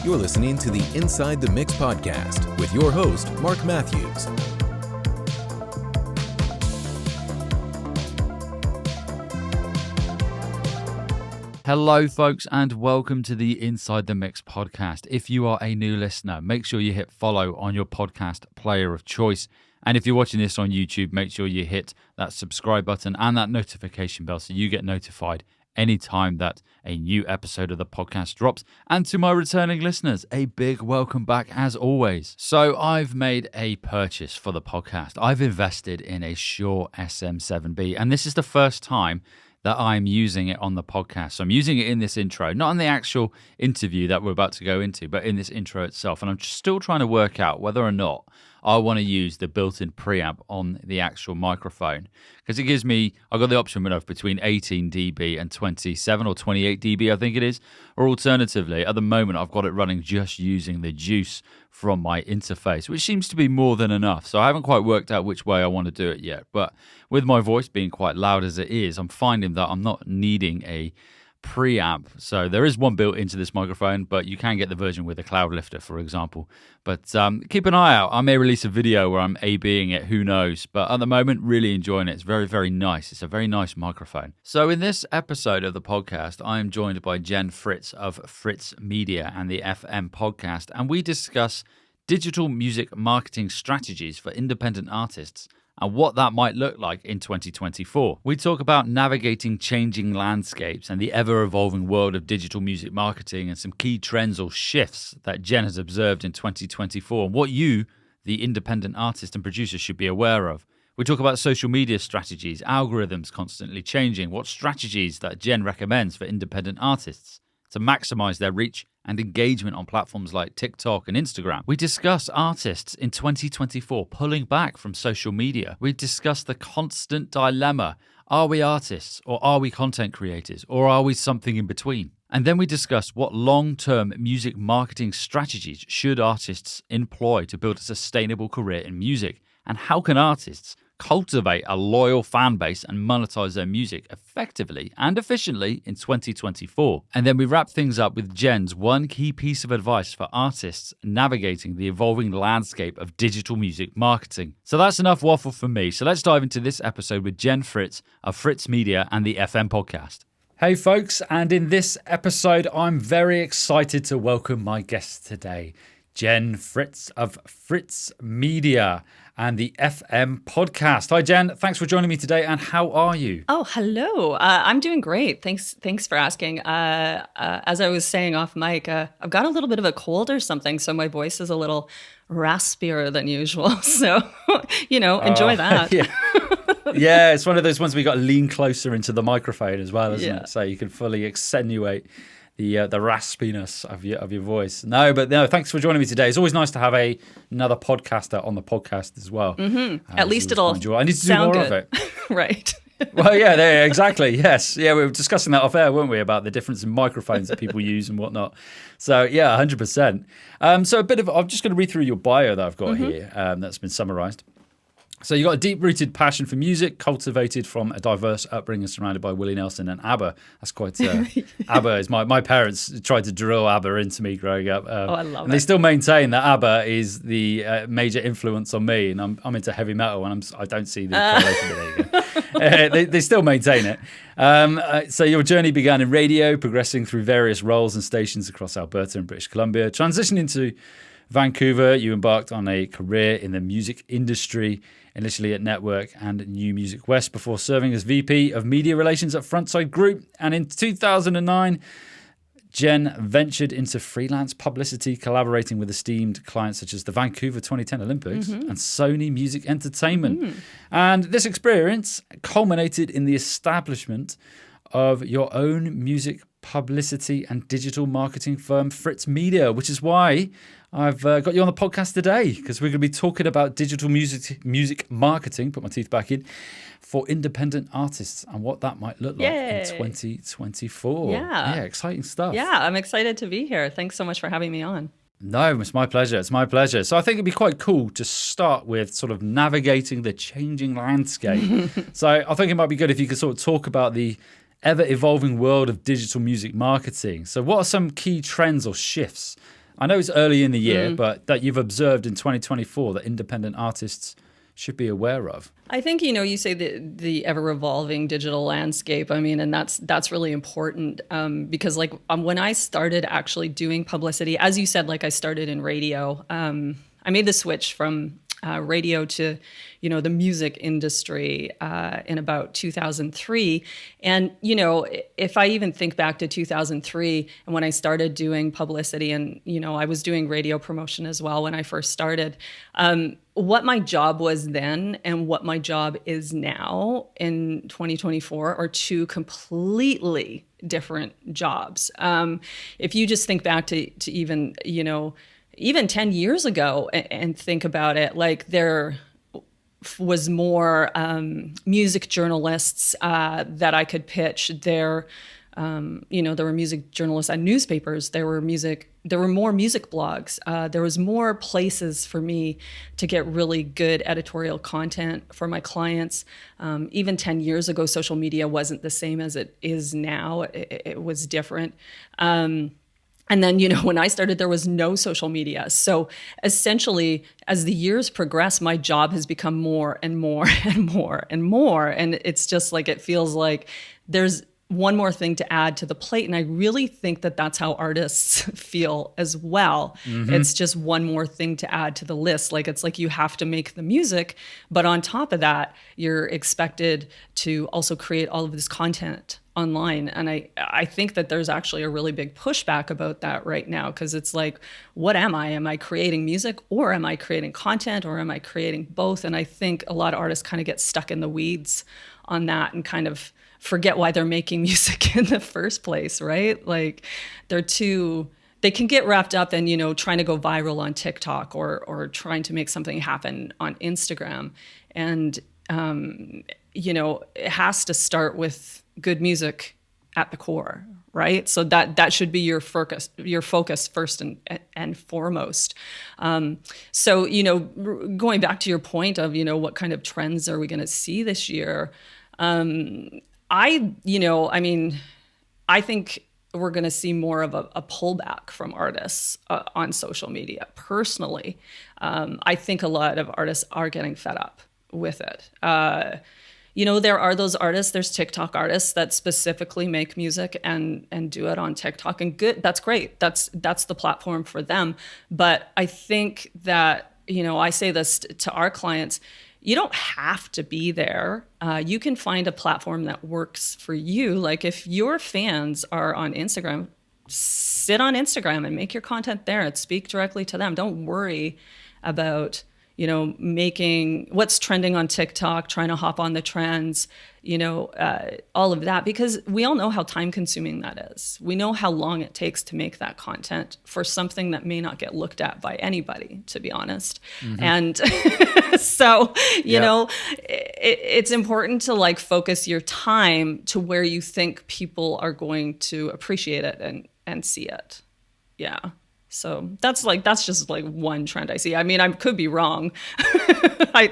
You're listening to the Inside the Mix podcast with your host, Mark Matthews. Hello, folks, and welcome to the Inside the Mix podcast. If you are a new listener, make sure you hit follow on your podcast player of choice. And if you're watching this on YouTube, make sure you hit that subscribe button and that notification bell so you get notified anytime that a new episode of the podcast drops. And to my returning listeners, a big welcome back as always. So I've made a purchase for the podcast. I've invested in a Shure SM7B, and this is the first time that I'm using it on the podcast. So I'm using it in this intro, not in the actual interview that we're about to go into, but in this intro itself. And I'm still trying to work out whether or not I want to use the built-in preamp on the actual microphone, because it gives me, I've got the option of between 18 dB and 27 or 28 dB, I think it is. Or alternatively, at the moment, I've got it running just using the juice from my interface, which seems to be more than enough. So I haven't quite worked out which way I want to do it yet. But with my voice being quite loud as it is, I'm finding that I'm not needing a preamp. So there is one built into this microphone, but you can get the version with a cloud lifter, for example. But keep an eye out. I may release a video where I'm A/Bing it, who knows. But at the moment, really enjoying it. It's very, very nice. It's a very nice microphone. So in this episode of the podcast, I am joined by Jen Fritz of Fritz Media and the FM podcast, and we discuss digital music marketing strategies for independent artists and what that might look like in 2024. We talk about navigating changing landscapes and the ever-evolving world of digital music marketing and some key trends or shifts that Jen has observed in 2024 and what you, the independent artist and producer, should be aware of. We talk about social media strategies, algorithms constantly changing, what strategies that Jen recommends for independent artists to maximize their reach and engagement on platforms like TikTok and Instagram. We discuss artists in 2024 pulling back from social media. We discuss the constant dilemma. Are we artists or are we content creators or are we something in between? And then we discuss what long-term music marketing strategies should artists employ to build a sustainable career in music, and how can artists cultivate a loyal fan base and monetize their music effectively and efficiently in 2024. And then we wrap things up with Jen's one key piece of advice for artists navigating the evolving landscape of digital music marketing. So that's enough waffle for me. So let's dive into this episode with Jen Fritz of Fritz Media and the FM podcast. Hey folks, and in this episode, I'm very excited to welcome my guest today, Jen Fritz of Fritz Media and the FM podcast. Hi, Jen. Thanks for joining me today. And how are you? Oh, hello. I'm doing great. Thanks for asking. As I was saying off mic, I've got a little bit of a cold or something, so my voice is a little raspier than usual. So, enjoy that. Yeah. Yeah, it's one of those ones we got to lean closer into the microphone as well, isn't it? So you can fully accentuate the raspiness of your voice. No, thanks for joining me today. It's always nice to have another podcaster on the podcast as well. Mm-hmm. At least it'll I need to do more good. of it. Right. Well, yeah, exactly. Yes. Yeah, we were discussing that off air, weren't we, about the difference in microphones that people use and whatnot. So, yeah, 100%. So I'm just going to read through your bio that I've got here that's been summarized. So you've got a deep-rooted passion for music, cultivated from a diverse upbringing surrounded by Willie Nelson and ABBA. That's quite... ABBA is... My parents tried to drill ABBA into me growing up. I love it. And they still maintain that ABBA is the major influence on me, and I'm into heavy metal, and I don't see the correlation. But there you go. They still maintain it. So your journey began in radio, progressing through various roles and stations across Alberta and British Columbia. Transitioning to Vancouver, you embarked on a career in the music industry, initially at Network and New Music West, before serving as VP of Media Relations at Frontside Group. And in 2009, Jen ventured into freelance publicity, collaborating with esteemed clients such as the Vancouver 2010 Olympics and Sony Music Entertainment. And this experience culminated in the establishment of your own music publicity and digital marketing firm, Fritz Media, which is why I've got you on the podcast today, because we're going to be talking about digital music marketing, put my teeth back in, for independent artists and what that might look like in 2024. Yeah, exciting stuff. Yeah, I'm excited to be here. Thanks so much for having me on. No, it's my pleasure. It's my pleasure. So I think it'd be quite cool to start with sort of navigating the changing landscape. So I think it might be good if you could sort of talk about the ever-evolving world of digital music marketing. So what are some key trends or shifts I know it's early in the year, but that you've observed in 2024 that independent artists should be aware of? I think, you say the ever-evolving digital landscape. I mean, and that's really important because when I started actually doing publicity, as you said, I started in radio. I made the switch from radio to, the music industry in about 2003. And, if I even think back to 2003 and when I started doing publicity and, I was doing radio promotion as well when I first started, what my job was then and what my job is now in 2024 are two completely different jobs. If you just think back to even, even 10 years ago and think about it, there was more music journalists that I could pitch. There were music journalists at newspapers. There were more music blogs. There was more places for me to get really good editorial content for my clients. Even 10 years ago, social media wasn't the same as it is now. It was different. And then, when I started, there was no social media. So essentially, as the years progress, my job has become more and more and more and more. And it's just it feels like there's one more thing to add to the plate. And I really think that that's how artists feel as well. Mm-hmm. It's just one more thing to add to the list. It's you have to make the music, but on top of that, you're expected to also create all of this content online. And I think that there's actually a really big pushback about that right now, because it's what am I? Am I creating music, or am I creating content, or am I creating both? And I think a lot of artists kind of get stuck in the weeds on that and kind of forget why they're making music in the first place, right? They can get wrapped up in, trying to go viral on TikTok or trying to make something happen on Instagram. And, it has to start with good music at the core, right? So that should be your focus first and foremost. So, going back to your point of, what kind of trends are we going to see this year? I think we're going to see more of a pullback from artists on social media. Personally, I think a lot of artists are getting fed up with it. There are those artists, there's TikTok artists that specifically make music and do it on TikTok, and good, that's great. That's the platform for them. But I think that, I say this to our clients, you don't have to be there. You can find a platform that works for you. If your fans are on Instagram, sit on Instagram and make your content there and speak directly to them. Don't worry about, making what's trending on TikTok, trying to hop on the trends, all of that, because we all know how time consuming that is. We know how long it takes to make that content for something that may not get looked at by anybody, to be honest. Mm-hmm. And so, it's important to focus your time to where you think people are going to appreciate it and see it. Yeah. So that's just one trend I see. I mean, I could be wrong, I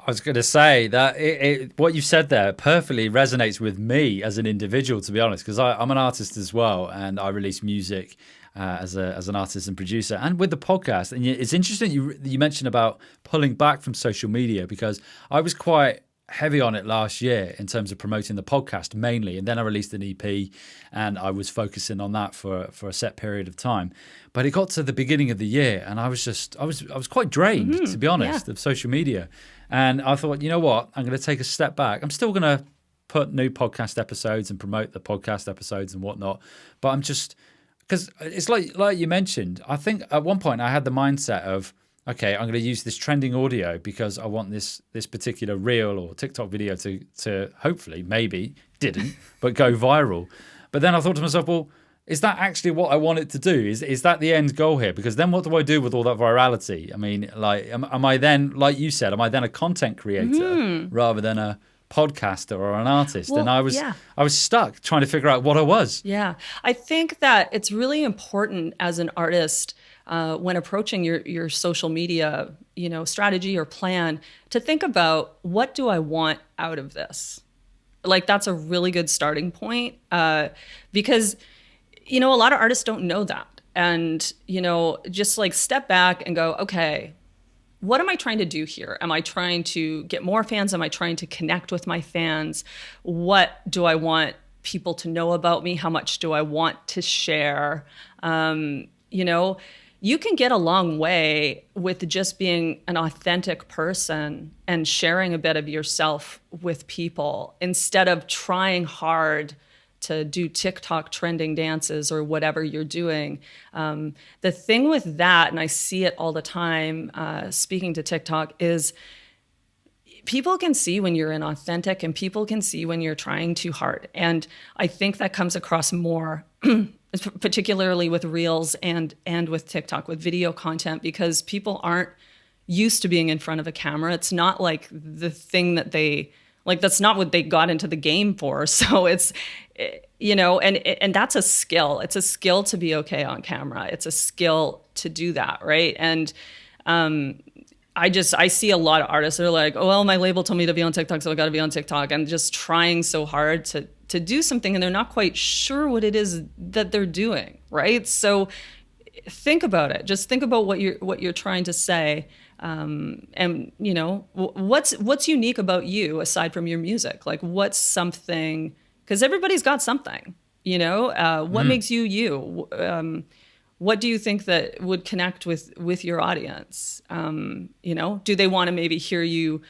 was going to say that what you said there perfectly resonates with me as an individual, to be honest, because I'm an artist as well, and I release music as an artist and producer, and with the podcast. And it's interesting you mentioned about pulling back from social media, because I was quite heavy on it last year in terms of promoting the podcast mainly, and then I released an EP and I was focusing on that for a set period of time. But it got to the beginning of the year and I was quite drained, to be honest, of social media. And I thought, you know what, I'm going to take a step back. I'm still going to put new podcast episodes and promote the podcast episodes and whatnot, but I'm just, because it's like you mentioned, I think at one point I had the mindset of, okay, I'm going to use this trending audio because I want this particular reel or TikTok video to hopefully, maybe, didn't, but go viral. But then I thought to myself, well, is that actually what I want it to do? Is that the end goal here? Because then what do I do with all that virality? I mean, am I then, like you said, am I then a content creator rather than a podcaster or an artist? Well, and I was stuck trying to figure out what I was. Yeah. I think that it's really important as an artist when approaching your social media, strategy or plan, to think about, what do I want out of this? That's a really good starting point, because, a lot of artists don't know that. and, just like step back and go, okay, what am I trying to do here? Am I trying to get more fans? Am I trying to connect with my fans? What do I want people to know about me? How much do I want to share? You can get a long way with just being an authentic person and sharing a bit of yourself with people instead of trying hard to do TikTok trending dances or whatever you're doing. The thing with that, and I see it all the time speaking to TikTok, is people can see when you're inauthentic and people can see when you're trying too hard. And I think that comes across more particularly with Reels and with TikTok, with video content, because people aren't used to being in front of a camera. It's not like the thing that that's not what they got into the game for. So it's, and that's a skill. It's a skill to be okay on camera. It's a skill to do that, right? And I see a lot of artists that are like, oh, well, my label told me to be on TikTok, so I got to be on TikTok, and just trying so hard to do something, and they're not quite sure what it is that they're doing, right? So think about it. Just think about what you're trying to say, and what's unique about you aside from your music. Like, what's something? Because everybody's got something. What makes you you? What do you think that would connect with your audience? Do they want to maybe hear you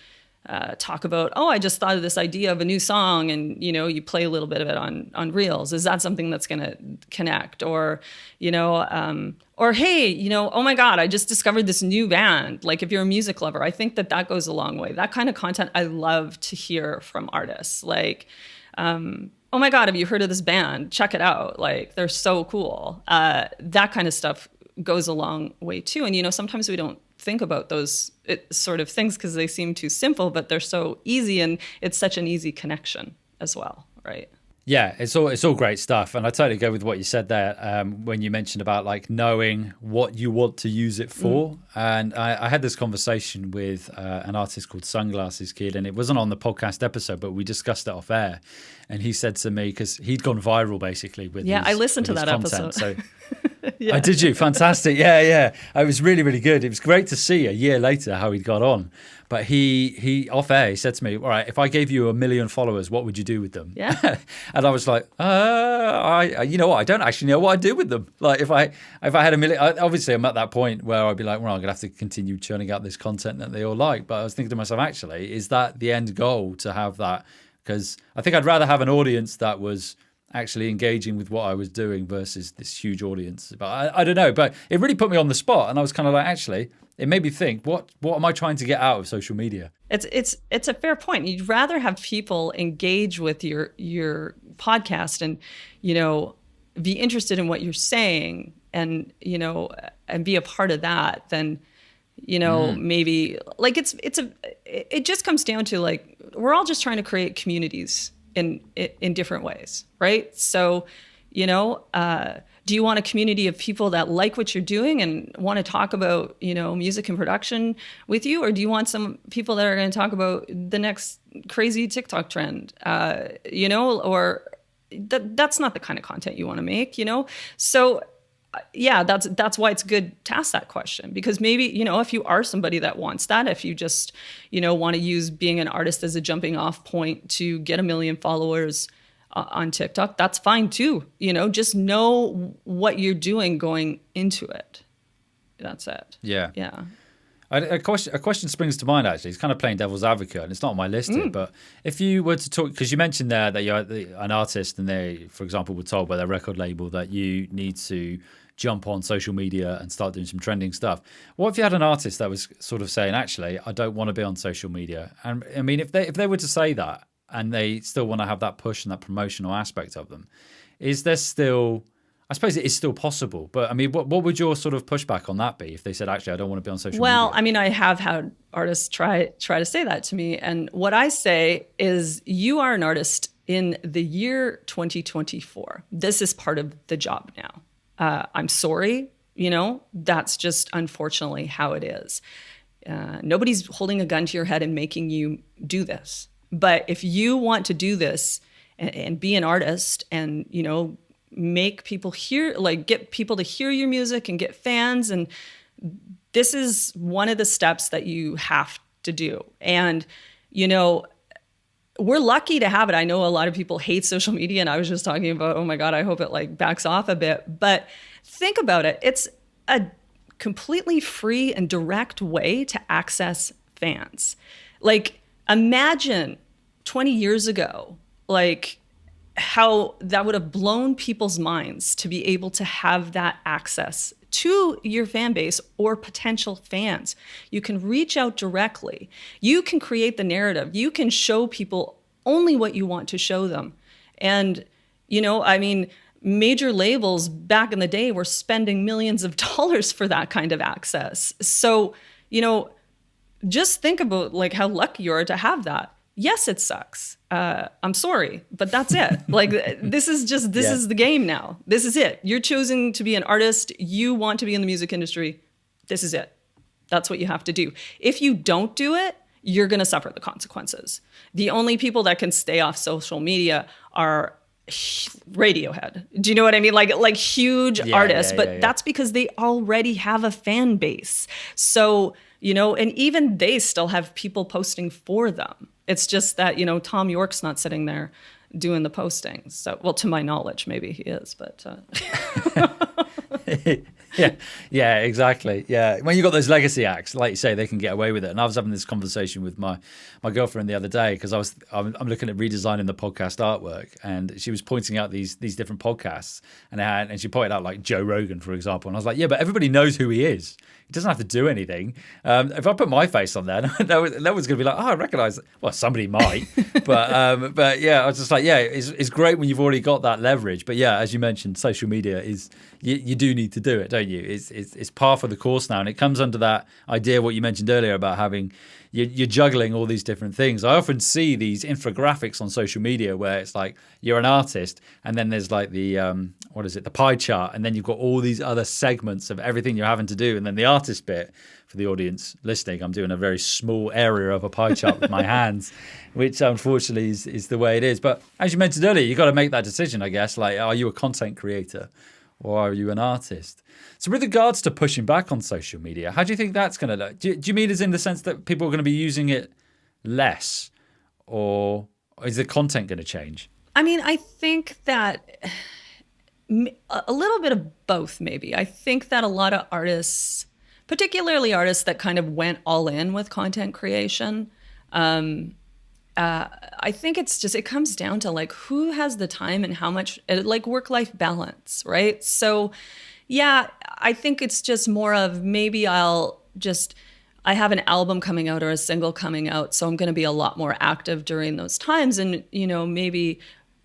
talk about, oh, I just thought of this idea of a new song, and you play a little bit of it on Reels? Is that something that's going to connect? Or hey, oh my God, I just discovered this new band. Like, if you're a music lover, I think that goes a long way. That kind of content I love to hear from artists. Like, oh my God, have you heard of this band? Check it out. Like, they're so cool. That kind of stuff goes a long way too. And sometimes we don't think about those sort of things because they seem too simple, but they're so easy, and it's such an easy connection as well, right? Yeah, it's all great stuff, and I totally go with what you said there when you mentioned about like knowing what you want to use it for. And I had this conversation with an artist called Sunglasses Kid, and it wasn't on the podcast episode, but we discussed it off air. And he said to me, because he'd gone viral basically with I listened to that content, episode. So Yeah. Oh, did you? Fantastic. Yeah. It was really, really good. It was great to see a year later how he'd got on. But he off air, he said to me, all right, if I gave you 1 million followers, what would you do with them? Yeah. And I was like, you know what? I don't actually know what I'd do with them. Like if I had 1 million, obviously I'm at that point where I'd be like, well, I'm going to have to continue churning out this content that they all like. But I was thinking to myself, actually, is that the end goal, to have that? Because I think I'd rather have an audience that was actually engaging with what I was doing versus this huge audience. But I don't know. But it really put me on the spot, and I was kind of like, actually, it made me think, what am I trying to get out of social media? It's a fair point. You'd rather have people engage with your podcast and be interested in what you're saying and and be a part of that than maybe like it just comes down to like we're all just trying to create communities in different ways, right? So, do you want a community of people that like what you're doing and want to talk about, music and production with you? Or do you want some people that are going to talk about the next crazy TikTok trend, or that's not the kind of content you want to make, So yeah, that's why it's good to ask that question, because maybe, if you are somebody that wants that, if you just, want to use being an artist as a jumping off point to get 1 million followers on TikTok, that's fine too. Just know what you're doing going into it. That's it. Yeah. Yeah. A question springs to mind, actually. It's kind of playing devil's advocate, and it's not on my list here, but if you were to talk, because you mentioned there that you're an artist and they, for example, were told by their record label that you need to jump on social media and start doing some trending stuff. What if you had an artist that was sort of saying, actually, I don't want to be on social media? And I mean, if they were to say that and they still want to have that push and that promotional aspect of them, is there still... I suppose it is still possible, but I mean, what would your sort of pushback on that be if they said, actually, I don't want to be on social media? Well, I mean, I have had artists try to say that to me. And what I say is, you are an artist in the year 2024. This is part of the job now. I'm sorry, that's just unfortunately how it is. Nobody's holding a gun to your head and making you do this. But if you want to do this and be an artist and, make people hear, like get people to hear your music and get fans. And this is one of the steps that you have to do. And, you know, we're lucky to have it. I know a lot of people hate social media, and I was just talking about, oh my God, I hope it like backs off a bit. But think about it. It's a completely free and direct way to access fans. Like, imagine 20 years ago, like how that would have blown people's minds to be able to have that access to your fan base or potential fans. You can reach out directly. You can create the narrative. You can show people only what you want to show them. And, you know, I mean, major labels back in the day were spending millions of dollars for that kind of access. So, you know, just think about like how lucky you are to have that. Yes, it sucks. I'm sorry, but that's it. Like, this is the game now. This is it. You're choosing to be an artist. You want to be in the music industry. This is it. That's what you have to do. If you don't do it, you're going to suffer the consequences. The only people that can stay off social media are Radiohead. Do you know what I mean? Like huge artists, but that's because they already have a fan base. So, you know, and even they still have people posting for them. It's just that, you know, Tom York's not sitting there doing the postings. So, well, to my knowledge, maybe he is, but. Yeah, exactly. Yeah. When you got those legacy acts, like you say, they can get away with it. And I was having this conversation with my girlfriend the other day because I'm looking at redesigning the podcast artwork, and she was pointing out these different podcasts, and she pointed out like Joe Rogan, for example. And I was like, yeah, but everybody knows who he is. He doesn't have to do anything. If I put my face on there, that was going to be like, oh, I recognize it. Well, somebody might, but yeah, I was just like, yeah, it's great when you've already got that leverage. But yeah, as you mentioned, social media is you do need to do it, don't you? It's par for the course now, and it comes under that idea what you mentioned earlier about having you're juggling all these different things. I often see these infographics on social media where it's like you're an artist, and then there's like the the pie chart, and then you've got all these other segments of everything you're having to do, and then the artist bit. For the audience listening, I'm doing a very small area of a pie chart with my hands, which unfortunately is the way it is. But as you mentioned earlier, you've got to make that decision, I guess. Like, are you a content creator or are you an artist? So with regards to pushing back on social media, how do you think that's going to look? Do you mean as in the sense that people are going to be using it less, or is the content going to change? I mean, I think that a little bit of both, maybe. I think that a lot of artists, particularly artists that kind of went all in with content creation, I think it comes down to like who has the time and how much, like work-life balance, right? So yeah, I think it's just more of maybe I have an album coming out or a single coming out, so I'm going to be a lot more active during those times. And, you know, maybe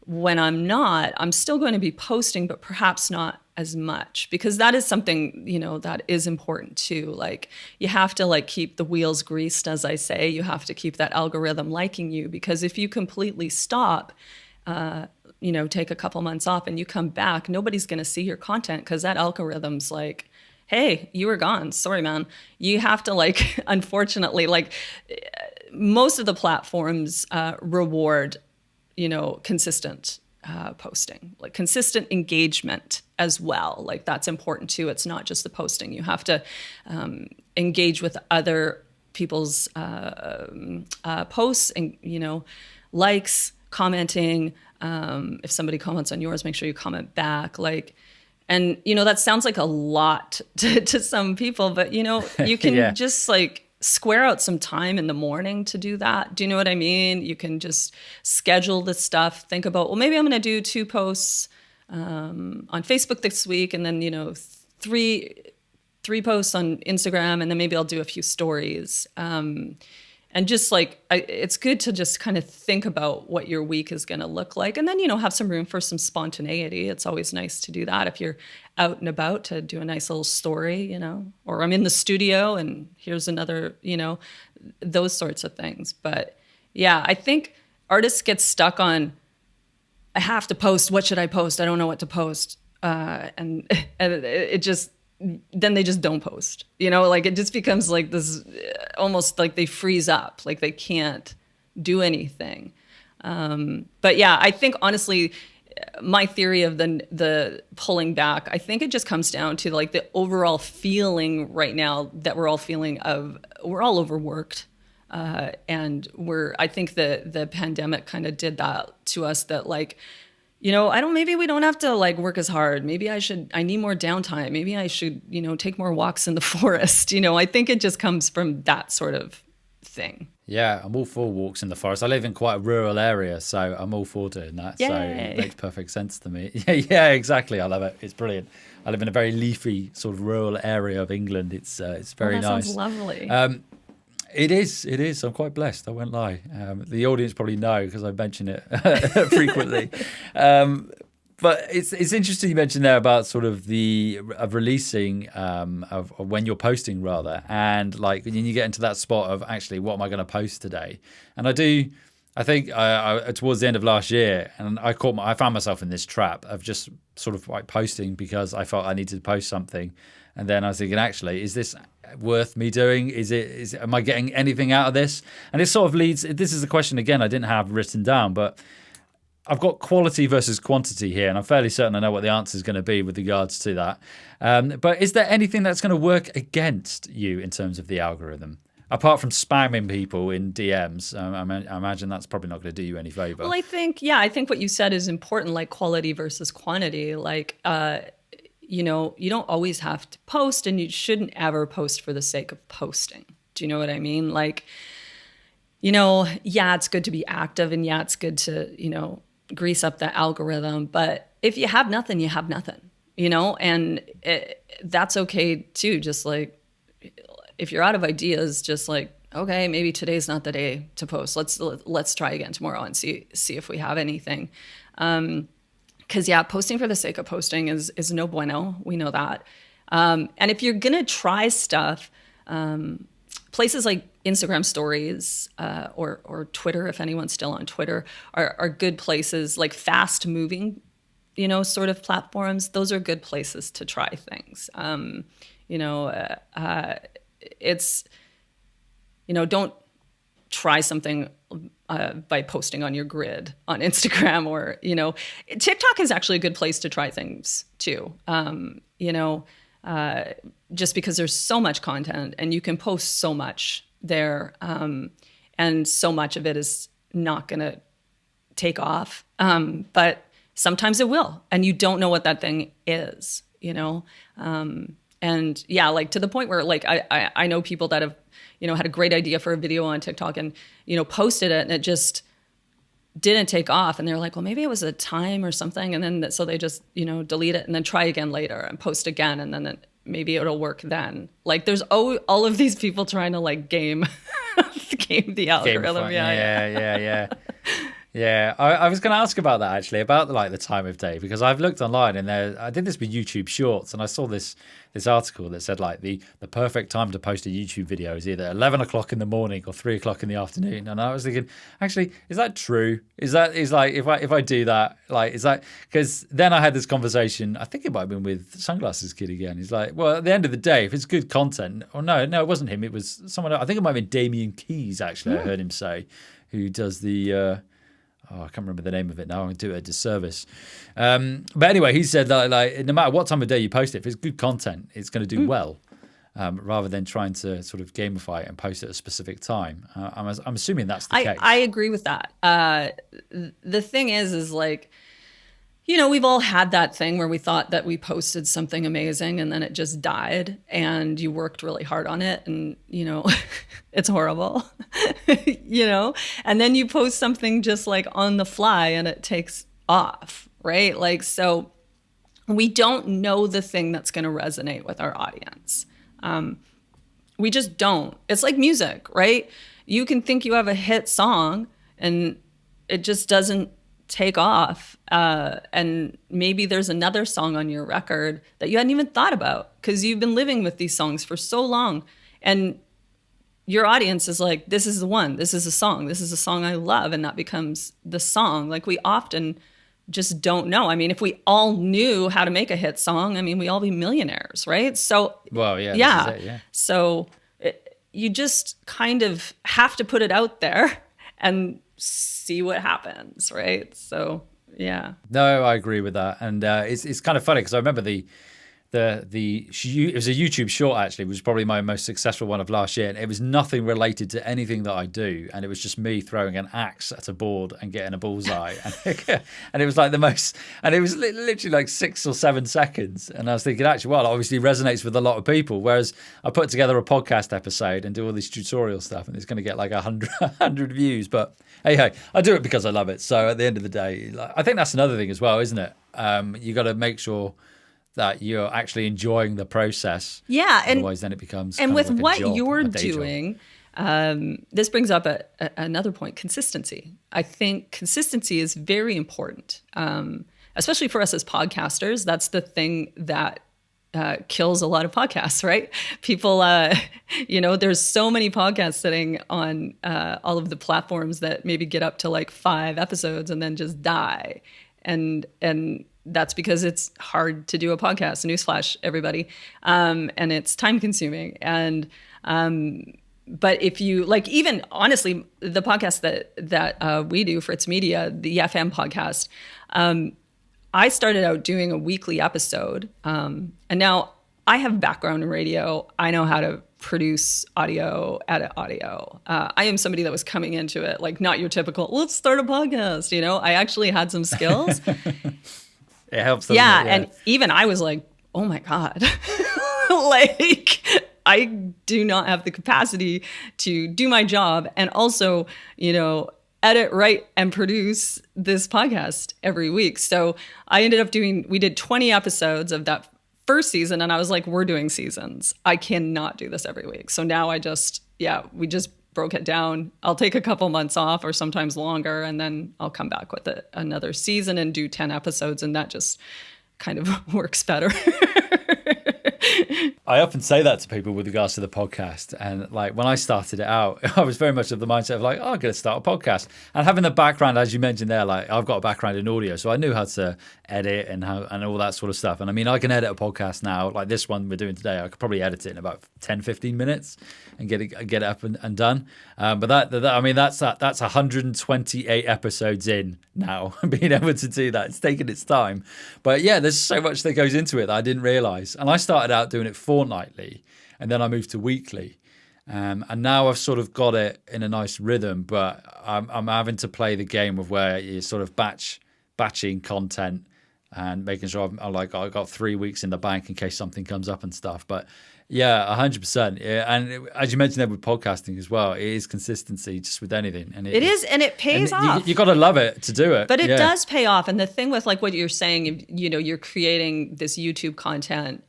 when I'm not, I'm still going to be posting, but perhaps not as much, because that is something, you know, that is important too. Like, you have to like keep the wheels greased, as I say. You have to keep that algorithm liking you, because if you completely stop, you know, take a couple months off and you come back, nobody's going to see your content, because that algorithm's like, hey, you were gone. Sorry, man. You have to like, unfortunately, like most of the platforms reward, you know, consistent posting, like consistent engagement as well. Like, that's important too. It's not just the posting. You have to engage with other people's posts and, you know, likes, commenting. If somebody comments on yours, make sure you comment back. Like, and, you know, that sounds like a lot to some people, but, you know, you can just like square out some time in the morning to do that. Do you know what I mean? You can just schedule this stuff. Think about, well, maybe I'm going to do 2 posts on Facebook this week, and then, you know, three posts on Instagram, and then maybe I'll do a few stories. And just like, it's good to just kind of think about what your week is going to look like. And then, you know, have some room for some spontaneity. It's always nice to do that if you're out and about, to do a nice little story, you know, or I'm in the studio and here's another, you know, those sorts of things. But yeah, I think artists get stuck on, I have to post. What should I post? I don't know what to post. And it just, then they just don't post, you know, like it just becomes like this, almost like they freeze up, like they can't do anything. But yeah, I think honestly, my theory of the pulling back, I think it just comes down to like the overall feeling right now that we're all feeling of we're all overworked. And I think the pandemic kind of did that to us, that like, maybe we don't have to like work as hard. Maybe I need more downtime. Maybe I should, take more walks in the forest. I think it just comes from that sort of thing. Yeah, I'm all for walks in the forest. I live in quite a rural area, so I'm all for doing that. Yay. So it makes perfect sense to me. Yeah, exactly. I love it. It's brilliant. I live in a very leafy sort of rural area of England. It's very nice. Sounds lovely. It is. I'm quite blessed. I won't lie. The audience probably know because I mention it frequently. But it's interesting you mentioned there about sort of releasing of when you're posting rather, and like when you get into that spot of actually what am I going to post today? And I think towards the end of last year, and I found myself in this trap of just sort of like posting because I felt I needed to post something, and then I was thinking, actually, is this worth me doing? Am I getting anything out of this? And it sort of leads. This is a question again I didn't have written down, but I've got quality versus quantity here, and I'm fairly certain I know what the answer is going to be with regards to that. But is there anything that's going to work against you in terms of the algorithm? Apart from spamming people in DMs, I imagine that's probably not going to do you any favor. Well, I think what you said is important, like quality versus quantity. Like, you don't always have to post, and you shouldn't ever post for the sake of posting. Do you know what I mean? Like, it's good to be active, and it's good to, grease up the algorithm. But if you have nothing, you have nothing, and that's okay too. Just like, if you're out of ideas, just like, okay, maybe today's not the day to post. Let's try again tomorrow and see if we have anything. Because posting for the sake of posting is no bueno. We know that. And if you're gonna try stuff, places like Instagram stories or Twitter, if anyone's still on Twitter, are good places. Like fast moving, sort of platforms. Those are good places to try things. It's, don't try something by posting on your grid on Instagram, or, TikTok is actually a good place to try things too. Just because there's so much content and you can post so much there, and so much of it is not going to take off. But sometimes it will, and you don't know what that thing is, and like to the point where like I know people that have, had a great idea for a video on TikTok and, posted it and it just didn't take off. And they're like, well, maybe it was a time or something. And then so they just, delete it and then try again later and post again. And then maybe it'll work then. Like there's all of these people trying to like game the algorithm. Yeah, I was going to ask about that actually, about like the time of day, because I've looked online and I did this with YouTube Shorts, and I saw this article that said like the perfect time to post a YouTube video is either 11 o'clock in the morning or 3 o'clock in the afternoon. And I was thinking, actually, is that true? Is like if I do that, like is that, because then I had this conversation, I think it might have been with Sunglasses Kid again. He's like, well, at the end of the day, if it's good content, or no, it wasn't him. It was someone else. I think it might have been Damien Keys actually. I heard him say, who does the. I can't remember the name of it now. I'm going to do it a disservice. But anyway, he said that like no matter what time of day you post it, if it's good content, it's going to do well, rather than trying to sort of gamify it and post it at a specific time. I'm assuming that's the case. I agree with that. The thing is like, we've all had that thing where we thought that we posted something amazing and then it just died and you worked really hard on it and, it's horrible, and then you post something just like on the fly and it takes off, right? Like, so we don't know the thing that's going to resonate with our audience. We just don't. It's like music, right? You can think you have a hit song and it just doesn't take off, and maybe there's another song on your record that you hadn't even thought about because you've been living with these songs for so long, and your audience is like, this is the one, this is a song I love, and that becomes the song. Like we often just don't know. I mean, if we all knew how to make a hit song, I mean, we all be millionaires, right? So well, yeah. This is it, yeah. So you just kind of have to put it out there and see what happens, right? So Yeah. No, I agree with that, and it's kind of funny because I remember it was a YouTube short actually, which was probably my most successful one of last year, and it was nothing related to anything that I do, and it was just me throwing an axe at a board and getting a bullseye, and it was like the most, and it was literally like 6 or 7 seconds, and I was thinking actually, well, it obviously resonates with a lot of people, whereas I put together a podcast episode and do all this tutorial stuff, and it's going to get like 100 views, but hey, I do it because I love it. So at the end of the day, I think that's another thing as well, isn't it? You got to make sure that you're actually enjoying the process. Yeah. And otherwise then it becomes and kind with of like what a job, you're a day doing, this brings up another point, consistency. I think consistency is very important, especially for us as podcasters. That's the thing that kills a lot of podcasts, right? People, there's so many podcasts sitting on all of the platforms that maybe get up to like 5 episodes and then just die. And that's because it's hard to do a podcast. Newsflash, everybody. And it's time consuming. And, but if you like, even honestly, the podcast that we do, Fritz Media, the FM podcast, I started out doing a weekly episode. And now I have background in radio. I know how to produce audio, edit audio. I am somebody that was coming into it, like not your typical, let's start a podcast. I actually had some skills. It helps. Yeah. And even I was like, oh my God, like I do not have the capacity to do my job. And also, edit, write, and produce this podcast every week. So I ended up we did 20 episodes of that first season. And I was like, we're doing seasons. I cannot do this every week. So now we just broke it down. I'll take a couple months off or sometimes longer, and then I'll come back with another season and do 10 episodes. And that just kind of works better. I often say that to people with regards to the podcast. And like when I started it out, I was very much of the mindset of like, I'm going to start a podcast. And having the background, as you mentioned there, like I've got a background in audio, so I knew how to edit and all that sort of stuff. And I mean, I can edit a podcast now, like this one we're doing today. I could probably edit it in about 10, 15 minutes and get it up and done. But that's 128 episodes in now, being able to do that. It's taken its time. But yeah, there's so much that goes into it that I didn't realize. And I started out doing it fortnightly, and then I moved to weekly. And now I've sort of got it in a nice rhythm, but I'm having to play the game of where you're sort of batching content and making sure I've got 3 weeks in the bank in case something comes up and stuff. But yeah, 100%. Yeah. And as you mentioned there with podcasting as well, it is consistency just with anything. And it is, and it pays off. You got to love it to do it. But it does pay off. And the thing with like what you're saying, you're creating this YouTube content,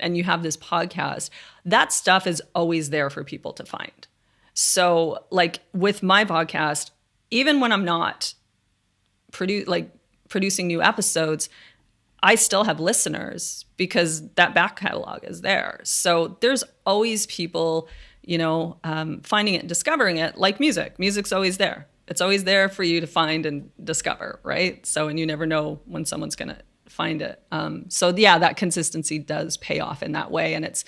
and you have this podcast, that stuff is always there for people to find. So like with my podcast, even when I'm not producing new episodes, I still have listeners because that back catalog is there. So there's always people, finding it and discovering it, like music. Music's always there. It's always there for you to find and discover, right? So, and you never know when someone's going to find it. So yeah, that consistency does pay off in that way. And it's,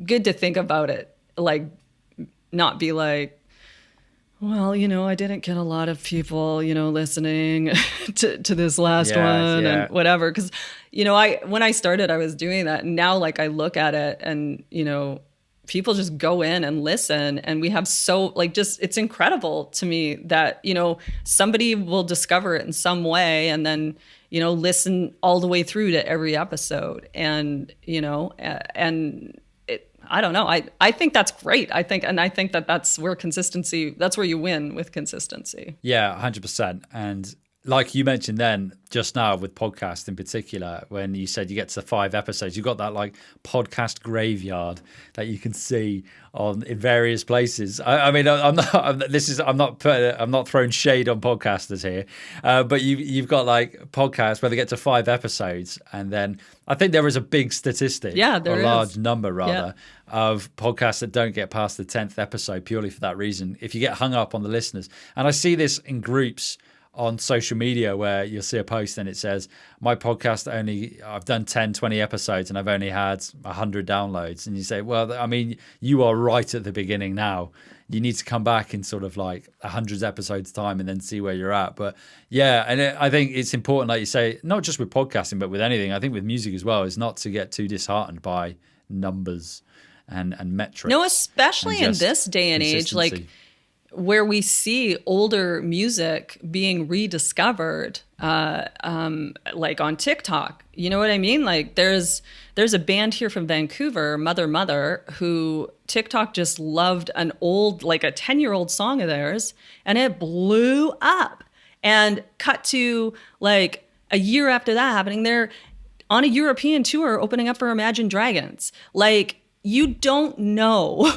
good to think about it, like not be like, well, I didn't get a lot of people, listening to this last one and whatever. Because, when I started, I was doing that. And now, like, I look at it and, people just go in and listen. And we have it's incredible to me that, somebody will discover it in some way and then, listen all the way through to every episode. And, I don't know. I think that's great. I think that's where that's where you win with consistency. Yeah, 100%. And like you mentioned then just now with podcasts in particular, when you said you get to 5 episodes, you've got that like podcast graveyard that you can see in various places. I'm not throwing shade on podcasters here, but you've got like podcasts where they get to 5 episodes, and then I think there is a big statistic, large number rather, of podcasts that don't get past the 10th episode purely for that reason. If you get hung up on the listeners, and I see this in groups on social media where you'll see a post and it says, my podcast I've done 10, 20 episodes and I've only had 100 downloads. And you say, well, I mean, you are right at the beginning now. You need to come back in sort of like 100 episodes time and then see where you're at. But yeah, and I think it's important, like you say, not just with podcasting, but with anything. I think with music as well, is not to get too disheartened by numbers and metrics. No, especially in this day and age, like where we see older music being rediscovered, like on TikTok. You know what I mean? Like there's a band here from Vancouver, Mother, who TikTok just loved an old, like a 10-year-old song of theirs, and it blew up. And cut to like a year after that happening, they're on a European tour opening up for Imagine Dragons. Like, you don't know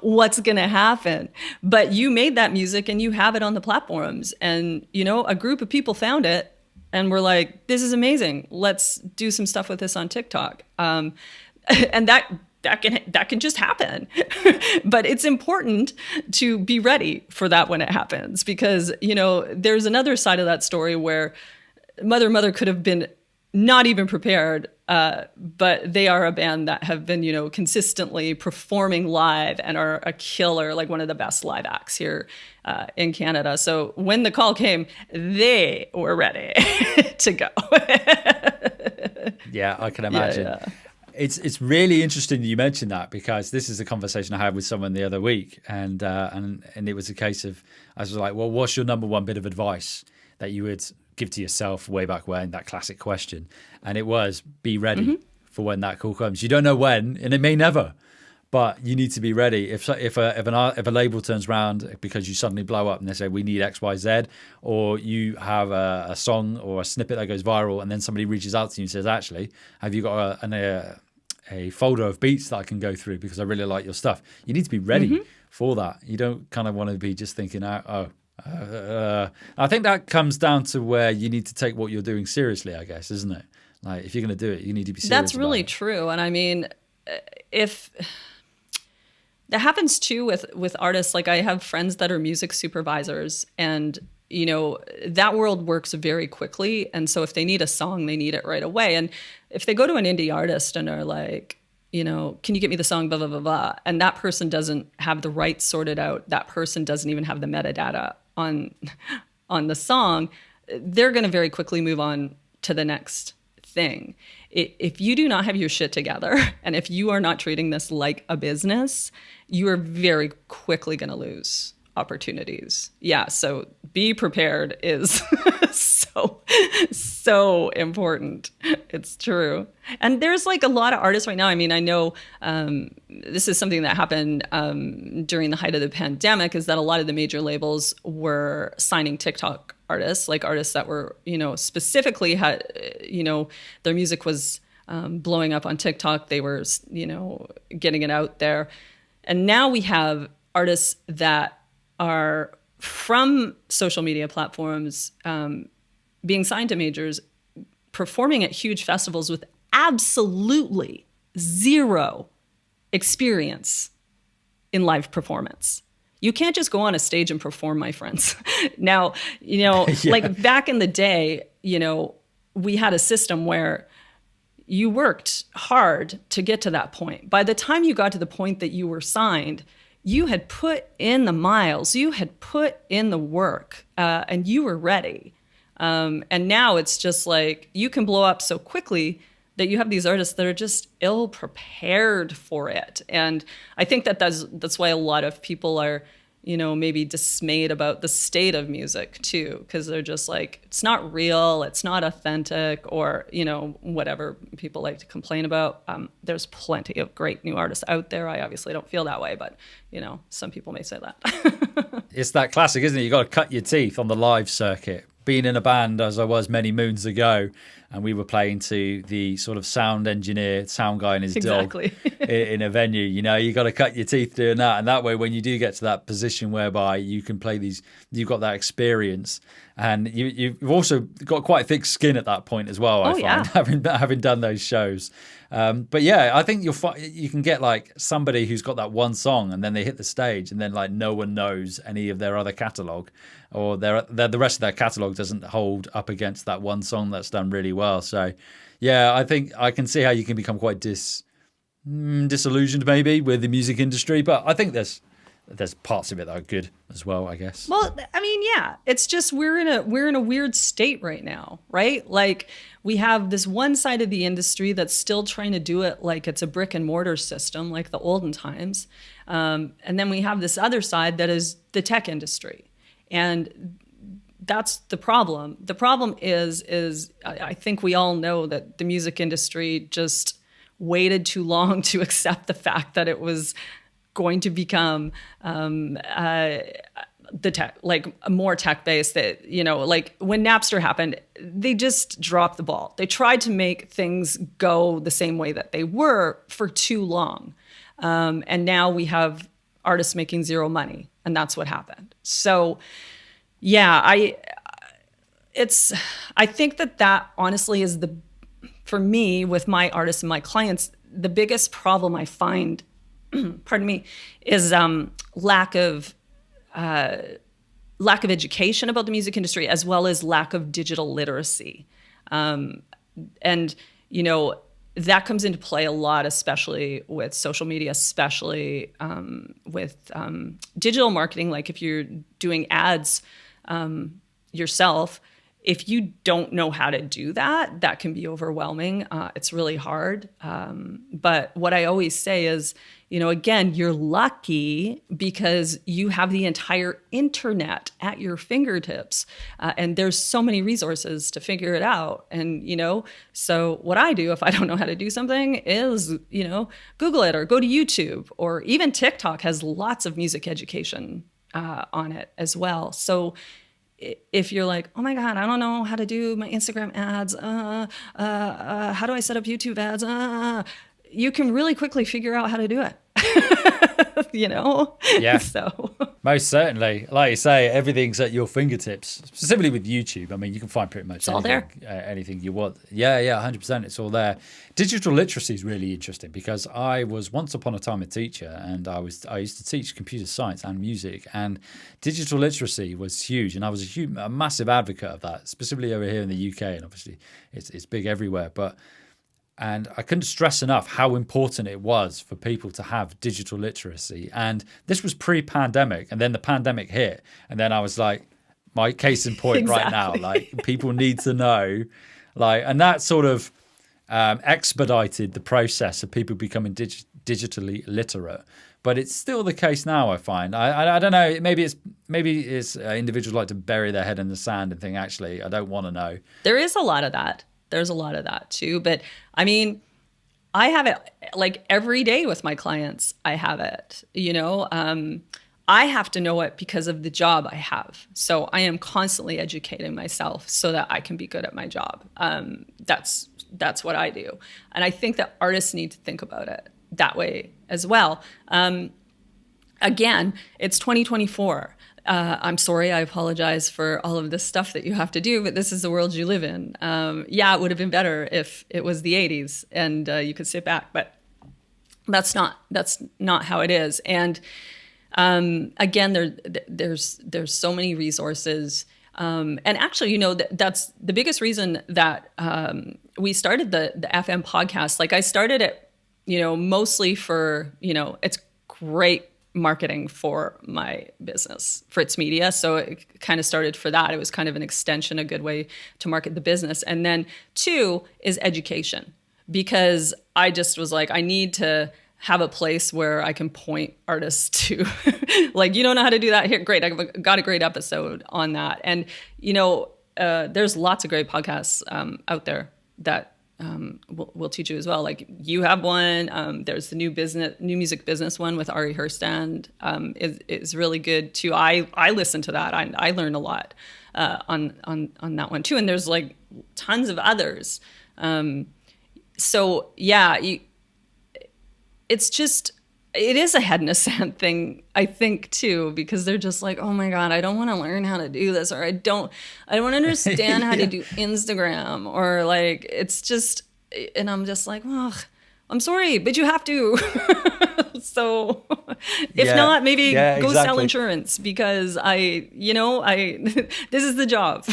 what's going to happen, but you made that music and you have it on the platforms. And, you know, a group of people found it and were like, this is amazing. Let's do some stuff with this on TikTok. And that can just happen. But it's important to be ready for that when it happens, because, you know, there's another side of that story where Mother could have been not even prepared, but they are a band that have been, you know, consistently performing live and are a killer, like one of the best live acts here in Canada. So when the call came, they were ready to go. Yeah, I can imagine. Yeah. It's really interesting that you mentioned that, because this is a conversation I had with someone the other week, and it was a case of, I was like, well, what's your number one bit of advice that you would give to yourself way back when, that classic question? And it was, be ready for when that call comes. You don't know when, and it may never, but you need to be ready. If a label turns around because you suddenly blow up and they say, we need X, Y, Z, or you have a song or a snippet that goes viral, and then somebody reaches out to you and says, actually, have you got a folder of beats that I can go through because I really like your stuff? You need to be ready for that. You don't kind of want to be just thinking, I think that comes down to where you need to take what you're doing seriously, I guess, isn't it? Like, if you're going to do it, you need to be serious. That's really true. And I mean, if that happens too with artists, like I have friends that are music supervisors, and, you know, that world works very quickly. And so if they need a song, they need it right away. And if they go to an indie artist and are like, you know, can you get me the song, blah, blah, blah, blah, and that person doesn't have the rights sorted out, that person doesn't even have the metadata on the song, they're going to very quickly move on to the next thing. If you do not have your shit together, and if you are not treating this like a business, you are very quickly going to lose opportunities. Yeah, so be prepared is so important. It's true. And there's like a lot of artists right now. I mean, I know this is something that happened during the height of the pandemic, is that a lot of the major labels were signing TikTok artists, like artists that were, you know, specifically had, you know, their music was blowing up on TikTok. They were, you know, getting it out there. And now we have artists that are from social media platforms being signed to majors, performing at huge festivals with absolutely zero experience in live performance. You can't just go on a stage and perform, my friends. Now, you know, like back in the day, you know, we had a system where you worked hard to get to that point. By the time you got to the point that you were signed, you had put in the miles, you had put in the work, and you were ready. And now it's just like, you can blow up so quickly that you have these artists that are just ill prepared for it. And I think that's why a lot of people are, you know, maybe dismayed about the state of music too, because they're just like, it's not real, it's not authentic, or, you know, whatever people like to complain about. There's plenty of great new artists out there. I obviously don't feel that way, but, you know, some people may say that. It's that classic, isn't it? You got to cut your teeth on the live circuit. Being in a band, as I was many moons ago, and we were playing to the sort of sound engineer, sound guy and his Exactly. dog in a venue. You know, you got to cut your teeth doing that. And that way, when you do get to that position whereby you can play these, you've got that experience, and you've also got quite thick skin at that point as well, I find, having done those shows. But yeah, I think you can get like somebody who's got that one song and then they hit the stage and then like no one knows any of their other catalogue, or the rest of their catalogue doesn't hold up against that one song that's done really well. So yeah, I think I can see how you can become quite disillusioned maybe with the music industry, but I think there's parts of it that are good as well, I guess. Well, I mean, yeah, it's just we're in a weird state right now, right? Like we have this one side of the industry that's still trying to do it like it's a brick and mortar system, like the olden times, and then we have this other side that is the tech industry, and that's the problem. The problem is I think we all know that the music industry just waited too long to accept the fact that it was going to become the tech, like more tech based. That, you know, like when Napster happened, they just dropped the ball. They tried to make things go the same way that they were for too long, and now we have artists making zero money, and that's what happened. So, yeah, I think that honestly is for me with my artists and my clients, the biggest problem I find, pardon me, is lack of education about the music industry, as well as lack of digital literacy. And, you know, that comes into play a lot, especially with social media, especially with digital marketing. Like if you're doing ads yourself, if you don't know how to do that, that can be overwhelming. It's really hard. But what I always say is, you know, again, you're lucky because you have the entire internet at your fingertips. And there's so many resources to figure it out. And, you know, so what I do if I don't know how to do something is, you know, Google it or go to YouTube, or even TikTok has lots of music education on it as well. So if you're like, oh my God, I don't know how to do my Instagram ads, how do I set up YouTube ads? You can really quickly figure out how to do it. You know? Yeah. So most certainly. Like you say, everything's at your fingertips, specifically with YouTube. I mean, you can find pretty much anything you want. Yeah, 100%. It's all there. Digital literacy is really interesting because I was once upon a time a teacher, and I used to teach computer science and music, and digital literacy was huge, and I was a massive advocate of that, specifically over here in the UK, and obviously it's big everywhere. And I couldn't stress enough how important it was for people to have digital literacy. And this was pre-pandemic, and then the pandemic hit, and then I was like, my case in point right now, like people need to know, like, and that sort of expedited the process of people becoming digitally literate. But it's still the case now, I find. I don't know. Maybe it's individuals like to bury their head in the sand and think, actually, I don't want to know. There is a lot of that. There's a lot of that too. But I mean, I have it like every day with my clients. I have it, you know, I have to know it because of the job I have. So I am constantly educating myself so that I can be good at my job. That's what I do. And I think that artists need to think about it that way as well. Again, it's 2024. I'm sorry, I apologize for all of this stuff that you have to do, but this is the world you live in. Yeah, it would have been better if it was the 80s and you could sit back, but that's not how it is. And again, there's so many resources. And actually, you know, that's the biggest reason that we started the FM podcast. Like I started it, you know, mostly for, you know, it's great marketing for my business, Fritz Media. So it kind of started for that. It was kind of an extension, a good way to market the business. And then 2 is education, because I just was like, I need to have a place where I can point artists to, like, you don't know how to do that? Here, great. I've got a great episode on that. And, you know, there's lots of great podcasts out there that we'll teach you as well. Like you have one. There's the new music business one with Ari Herstand. Is really good too. I listen to that. I learn a lot on that one too. And there's like tons of others. So yeah, it's just, it is a head in the sand thing, I think, too, because they're just like, oh my God, I don't want to learn how to do this, or I don't understand how to do Instagram, or like, it's just, and I'm just like, well, I'm sorry, but you have to. So if not, maybe go sell insurance, because this is the job.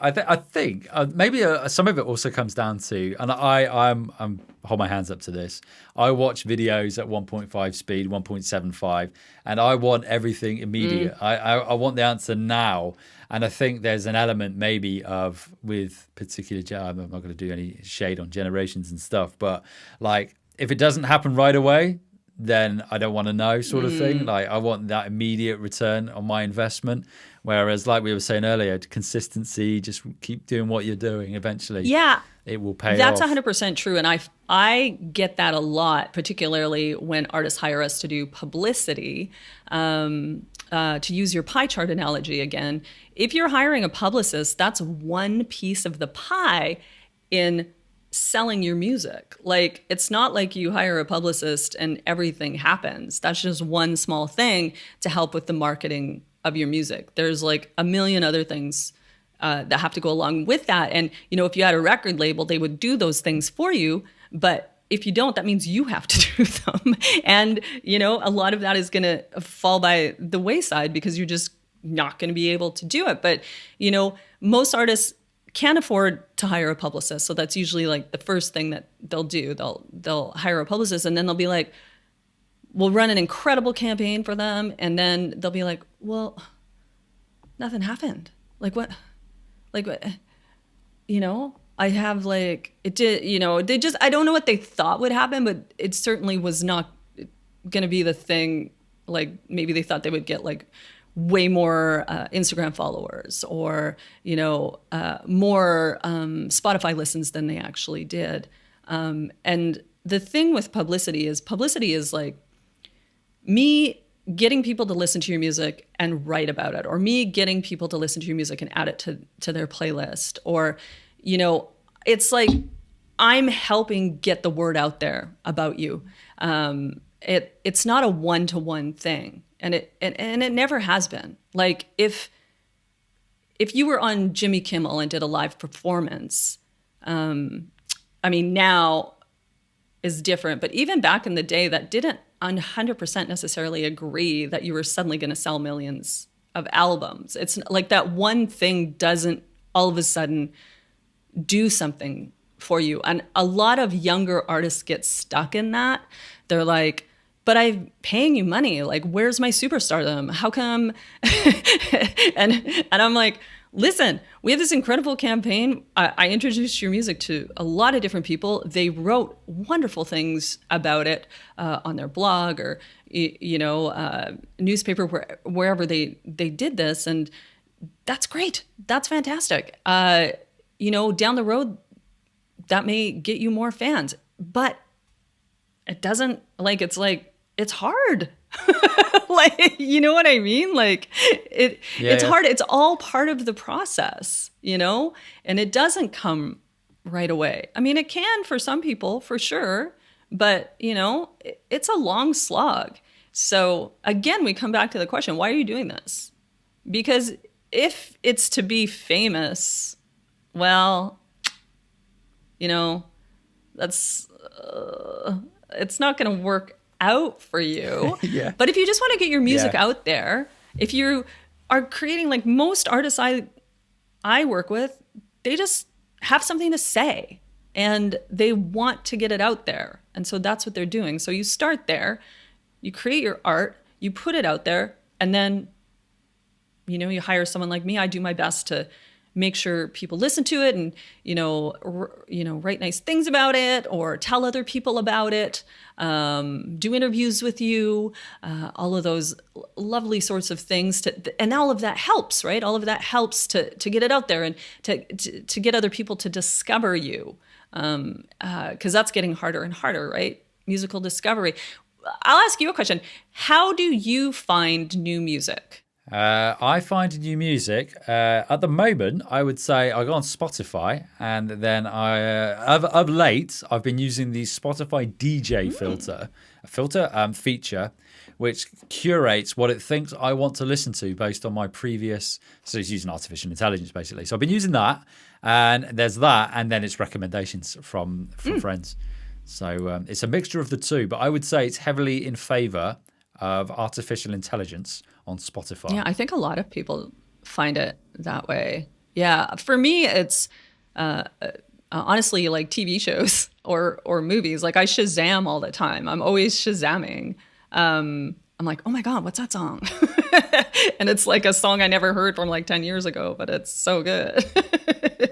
I think maybe some of it also comes down to, and I'm hold my hands up to this. I watch videos at 1.5 speed, 1.75, and I want everything immediate. I want the answer now. And I think there's an element maybe of, with particular, I'm not going to do any shade on generations and stuff, but like, if it doesn't happen right away, then I don't want to know, sort of thing. Like, I want that immediate return on my investment. Whereas, like we were saying earlier, consistency, just keep doing what you're doing. Eventually, it will pay off. That's 100% true. And I get that a lot, particularly when artists hire us to do publicity. To use your pie chart analogy again, if you're hiring a publicist, that's one piece of the pie in selling your music. Like, it's not like you hire a publicist and everything happens. That's just one small thing to help with the marketing of your music. There's like a million other things that have to go along with that. And, if you had a record label, they would do those things for you. But if you don't, that means you have to do them. And, a lot of that is going to fall by the wayside because you're just not going to be able to do it. But, most artists can't afford to hire a publicist. So that's usually like the first thing that they'll do. They'll hire a publicist, and then they'll be like, we'll run an incredible campaign for them. And then they'll be like, well, nothing happened. Like what? I have like, it did, they just, I don't know what they thought would happen, but it certainly was not going to be the thing. Like, maybe they thought they would get like way more Instagram followers, or, more Spotify listens than they actually did. And the thing with publicity is like me getting people to listen to your music and write about it, or me getting people to listen to your music and add it to their playlist, or, it's like I'm helping get the word out there about you. It's not a one-to-one thing. And it never has been. Like, if you were on Jimmy Kimmel and did a live performance, now is different. But even back in the day, that didn't 100% necessarily agree that you were suddenly going to sell millions of albums. It's like that one thing doesn't all of a sudden do something for you. And a lot of younger artists get stuck in that. They're like, but I'm paying you money. Like, where's my superstardom? How come? and I'm like, listen, we have this incredible campaign. I introduced your music to a lot of different people. They wrote wonderful things about it on their blog, or newspaper, wherever they did this, and that's great. That's fantastic. Down the road, that may get you more fans, but it doesn't, like, it's hard. Like, you know what I mean? Like, it's hard. It's all part of the process, and it doesn't come right away. I mean, it can for some people, for sure, but, it's a long slog. So again, we come back to the question, why are you doing this? Because if it's to be famous, well, that's, it's not going to work out for you. Yeah. But if you just want to get your music out there, if you are creating, like most artists I work with, they just have something to say and they want to get it out there. And so that's what they're doing. So you start there, you create your art, you put it out there, and then, you hire someone like me. I do my best to make sure people listen to it and, write nice things about it, or tell other people about it, do interviews with you, all of those lovely sorts of things. And all of that helps, right? All of that helps to get it out there and to get other people to discover you, because that's getting harder and harder, right? Musical discovery. I'll ask you a question. How do you find new music? I find new music. At the moment, I would say I go on Spotify, and then of late, I've been using the Spotify DJ feature, which curates what it thinks I want to listen to based on my previous. So it's using artificial intelligence, basically. So I've been using that, and there's that, and then it's recommendations from friends. So it's a mixture of the two, but I would say it's heavily in favor of artificial intelligence on Spotify. Yeah, I think a lot of people find it that way. Yeah, for me, it's honestly like TV shows or movies. Like I Shazam all the time. I'm always Shazamming. I'm like, oh my God, what's that song? And it's like a song I never heard from like 10 years ago, but it's so good.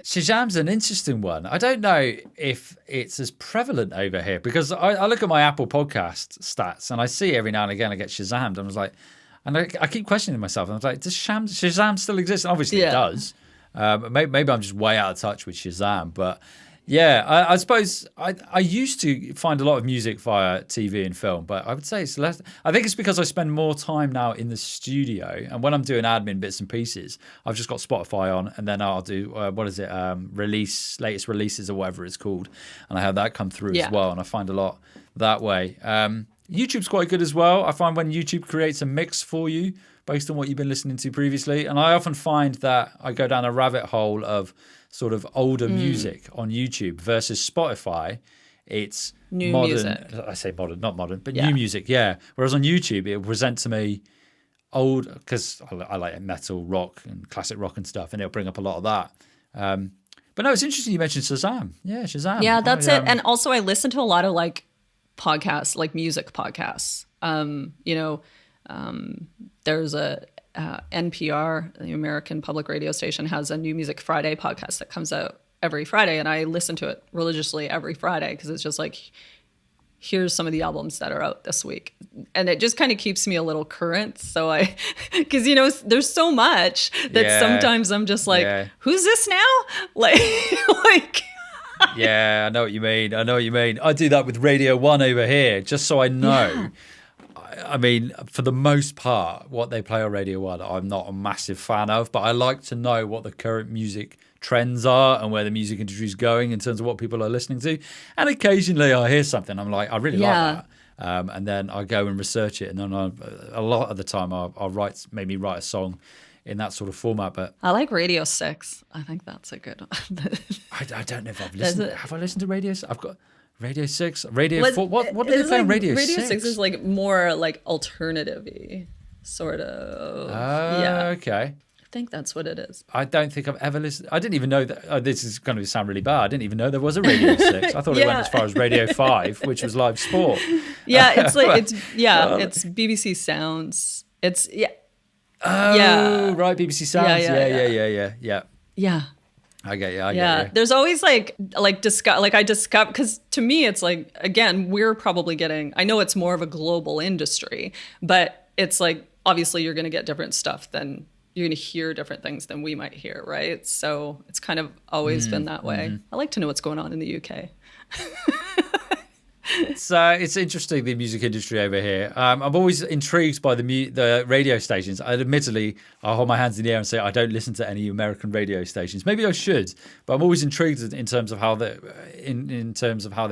Shazam's an interesting one. I don't know if it's as prevalent over here because I look at my Apple Podcast stats and I see every now and again I get Shazammed. And I was like, and I keep questioning myself. And I was like, does Shazam still exist? And obviously it does. Maybe I'm just way out of touch with Shazam. But yeah, I suppose I used to find a lot of music via TV and film, but I would say it's less. I think it's because I spend more time now in the studio. And when I'm doing admin bits and pieces, I've just got Spotify on and then I'll do, latest releases or whatever it's called. And I have that come through as well. And I find a lot that way. YouTube's quite good as well. I find when YouTube creates a mix for you based on what you've been listening to previously. And I often find that I go down a rabbit hole of sort of older music on YouTube versus Spotify. It's new modern. Music. I say modern, not modern, but new music, yeah. Whereas on YouTube, it will present to me old, because I like metal, rock, and classic rock and stuff, and it'll bring up a lot of that. But no, it's interesting you mentioned Shazam. Yeah, Shazam. Yeah, that's it. And also I listen to a lot of like podcasts, like music podcasts. There's a NPR, the American Public Radio Station, has a New Music Friday podcast that comes out every Friday, and I listen to it religiously every Friday because it's just like, here's some of the albums that are out this week, and it just kind of keeps me a little current. So because there's so much that sometimes I'm just like, who's this now? Like. Yeah, I know what you mean. I do that with Radio 1 over here, just so I know. Yeah. I mean, for the most part, what they play on Radio 1, I'm not a massive fan of, but I like to know what the current music trends are and where the music industry is going in terms of what people are listening to. And occasionally I hear something, I'm like, I really like that. And then I go and research it. And then a lot of the time I'll write a song in that sort of format. But I like Radio 6. I think that's a good one. I don't know if I've listened. Have I listened to Radio 6? I've got Radio 6, Radio 4. What do they play on Radio 6? Radio 6 is like more like alternative-y, sort of. Okay. I think that's what it is. I don't think I've ever listened. I didn't even know that. This is going to sound really bad. I didn't even know there was a Radio 6. I thought it went as far as Radio 5, which was live sport. Yeah, it's BBC Sounds. Right, BBC Sounds. Yeah. I get you. There's always I discover, because to me it's like, again, we're probably getting, I know it's more of a global industry, but it's like, obviously you're going to get different stuff than, you're going to hear different things than we might hear, right? So it's kind of always been that way. Mm-hmm. I like to know what's going on in the UK. It's interesting, the music industry over here. I'm always intrigued by the radio stations. Admittedly, I'll hold my hands in the air and say I don't listen to any American radio stations. Maybe I should, but I'm always intrigued in terms of how they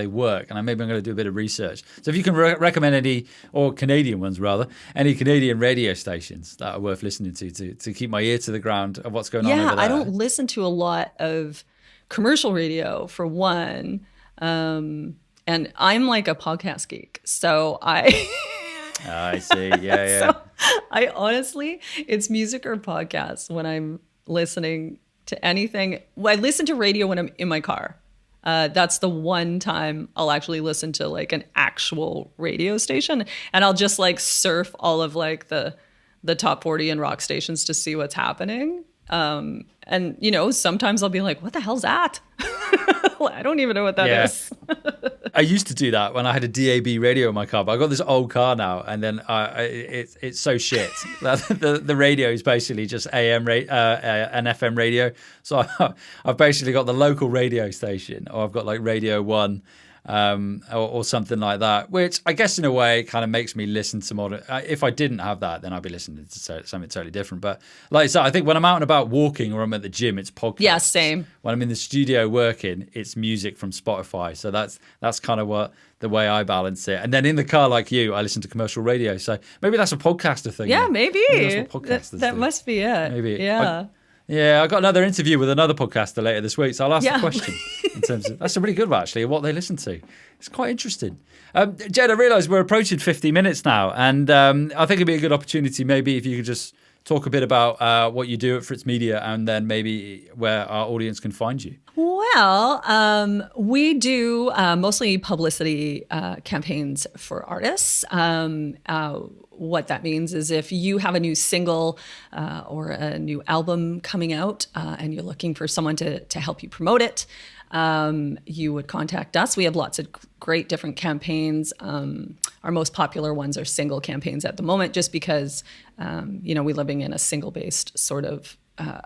work. And maybe I'm going to do a bit of research. So if you can recommend any, or Canadian ones rather, any Canadian radio stations that are worth listening to keep my ear to the ground of what's going on over there. I don't listen to a lot of commercial radio, for one. And I'm like a podcast geek, so I see. Yeah. So I honestly, it's music or podcasts when I'm listening to anything. Well, I listen to radio when I'm in my car. That's the one time I'll actually listen to like an actual radio station, and I'll just like surf all of like the top 40 and rock stations to see what's happening. And sometimes I'll be like, what the hell's that? I don't even know what that is. I used to do that when I had a DAB radio in my car, but I got this old car now, and then it's so shit that the radio is basically just AM and FM radio. So I've basically got the local radio station, or I've got like Radio 1 or something like that, which I guess in a way kind of makes me listen to modern. If I didn't have that, then I'd be listening to something totally different. But like I said, I think when I'm out and about walking or I'm at the gym, it's podcasts. Yeah, same. When I'm in the studio working, it's music from Spotify. So that's kind of the way I balance it. And then in the car, like you, I listen to commercial radio. So maybe that's a podcaster thing. Yeah, maybe. That's what podcasters That do. must be it. Maybe. Yeah. I got another interview with another podcaster later this week, so I'll ask the Yeah. question in terms of that's a really good one actually, what they listen to. It's quite interesting. Jed, I realise we're approaching 50 minutes now, and I think it'd be a good opportunity maybe if you could just talk a bit about what you do at Fritz Media, and then maybe where our audience can find you. Well, we do mostly publicity campaigns for artists. What that means is if you have a new single or a new album coming out and you're looking for someone to help you promote it, you would contact us. We have lots of great different campaigns. Our most popular ones are single campaigns at the moment, just because, we're living in a single-based sort of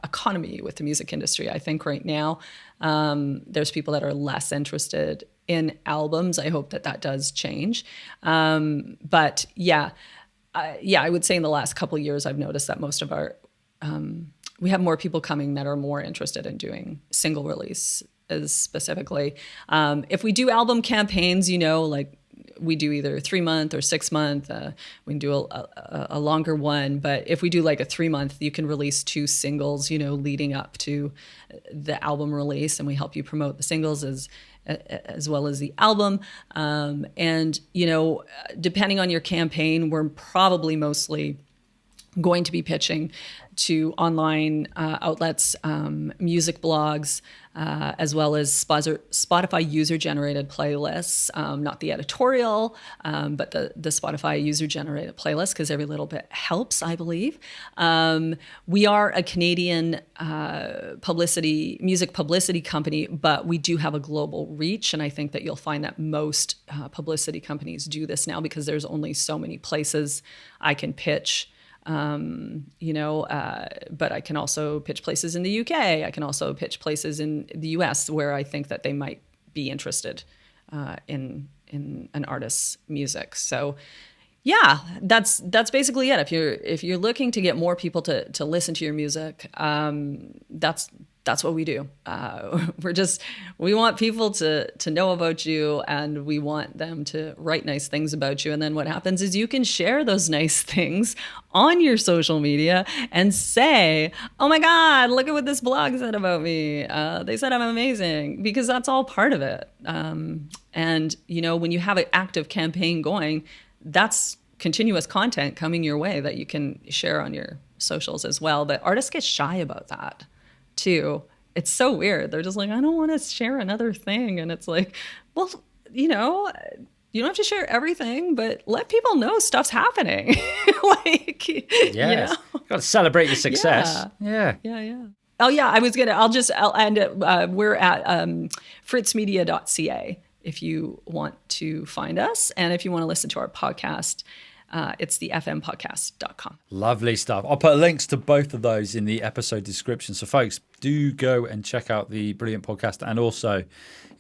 economy with the music industry. I think right now there's people that are less interested in albums. I hope that does change. But I would say in the last couple of years, I've noticed that most of our, we have more people coming that are more interested in doing single release specifically. If we do album campaigns, like we do either 3 month or 6 month, we can do a longer one. But if we do like a 3 month, you can release 2 singles, leading up to the album release, and we help you promote the singles as well as the album. And depending on your campaign, we're probably mostly going to be pitching to online outlets, music blogs, as well as Spotify user-generated playlists, not the editorial, but the Spotify user-generated playlist, because every little bit helps, I believe. We are a Canadian music publicity company, but we do have a global reach, and I think that you'll find that most publicity companies do this now because there's only so many places I can pitch. But I can also pitch places in the UK. I can also pitch places in the US where I think that they might be interested in an artist's music. So, yeah, that's basically it. If you're looking to get more people to listen to your music, that's what we do. We want people to know about you, and we want them to write nice things about you. And then what happens is you can share those nice things on your social media and say, oh my God, look at what this blog said about me. They said I'm amazing, because that's all part of it. And, when you have an active campaign going, that's continuous content coming your way that you can share on your socials as well. But artists get shy about that too. It's so weird. They're just like, I don't want to share another thing. And it's like, well, you don't have to share everything, but let people know stuff's happening. Got to celebrate your success. Yeah. Oh yeah, I'll end it. We're at fritzmedia.ca if you want to find us. And if you want to listen to our podcast, it's the fmpodcast.com. Lovely stuff. I'll put links to both of those in the episode description. So folks, do go and check out the brilliant podcast. And also,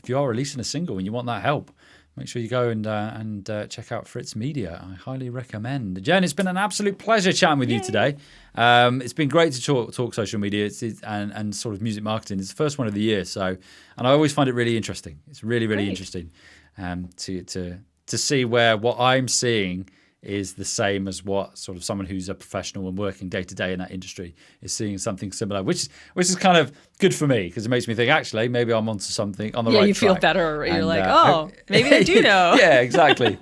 if you are releasing a single and you want that help, make sure you go and check out Fritz Media. I highly recommend. Jen, it's been an absolute pleasure chatting with you today. It's been great to talk social media and sort of music marketing. It's the first one of the year. And I always find it really interesting. It's really, really interesting to see where what I'm seeing is the same as what sort of someone who's a professional and working day to day in that industry is seeing something similar, which is kind of good for me, because it makes me think, actually, maybe I'm onto something on the right track. Yeah, you feel better. You're like, maybe I do know. Yeah, exactly.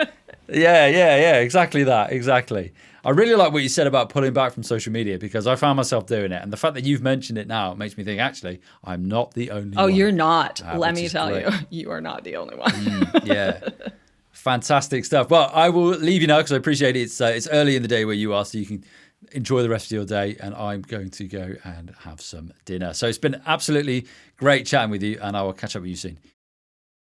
Yeah, exactly that. Exactly. I really like what you said about pulling back from social media, because I found myself doing it. And the fact that you've mentioned it now makes me think, actually, I'm not the only one. Oh, you're not. Let me tell you, you are not the only one. Yeah. Fantastic stuff. Well, I will leave you now because I appreciate it. It's early in the day where you are, so you can enjoy the rest of your day, and I'm going to go and have some dinner. So it's been absolutely great chatting with you, and I will catch up with you soon.